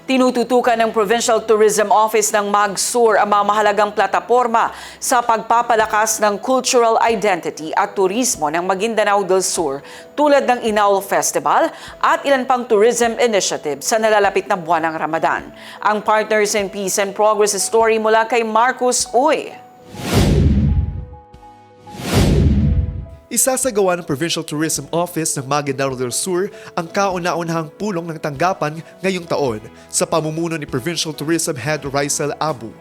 Tinututukan ng Provincial Tourism Office ng Magsur ang mga mahalagang plataporma sa pagpapalakas ng cultural identity at turismo ng Maguindanao del Sur tulad ng Inaul Festival at ilan pang tourism initiative sa nalalapit na buwan ng Ramadan. Ang Partners in Peace and Progress story mula kay Marcus Uy. Isasagawa ng Provincial Tourism Office ng Maguindanao del Sur ang kauna-unahang pulong ng tanggapan ngayong taon sa pamumuno ni Provincial Tourism Head Raisel Abu.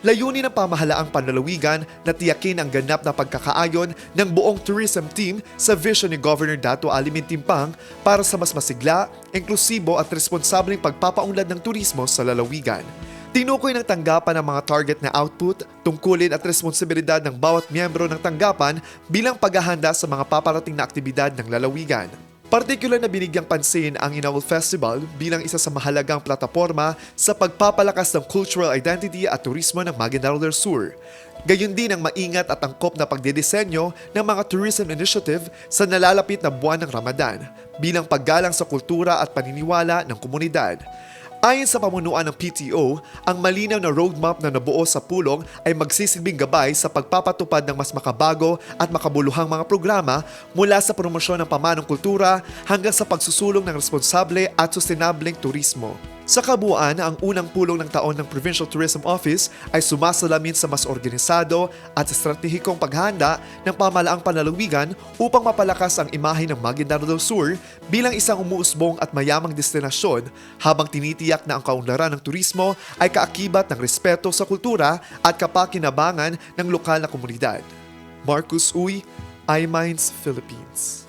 Layunin ng pamahalaang panlalawigan na tiyakin ang ganap na pagkakaayon ng buong tourism team sa vision ni Governor Dato Alimin Timpang para sa mas masigla, inklusibo at responsableng pagpapaunlad ng turismo sa lalawigan. Tinukoy ng tanggapan ang mga target na output, tungkulin at responsibilidad ng bawat miyembro ng tanggapan bilang paghahanda sa mga paparating na aktibidad ng lalawigan. Partikular na binigyang pansin ang Inaul Festival bilang isa sa mahalagang plataporma sa pagpapalakas ng cultural identity at turismo ng Maguindanao del Sur. Gayon din ang maingat at angkop na pagdidisenyo ng mga tourism initiative sa nalalapit na buwan ng Ramadan bilang paggalang sa kultura at paniniwala ng komunidad. Ayon sa pamunuan ng PTO, ang malinaw na roadmap na nabuo sa pulong ay magsisilbing gabay sa pagpapatupad ng mas makabago at makabuluhang mga programa mula sa promosyon ng pamanong kultura hanggang sa pagsusulong ng responsable at sustainableng turismo. Sa kabuuan, ang unang pulong ng taon ng Provincial Tourism Office ay sumasalamin sa mas organisado at estratehikong paghahanda ng pamahalaang panlalawigan upang mapalakas ang imahe ng Maguindanao del Sur bilang isang umuusbong at mayamang destinasyon habang tinitiyak na ang kaunlaran ng turismo ay kaakibat ng respeto sa kultura at kapakinabangan ng lokal na komunidad. Marcus Uy, iMinds Philippines.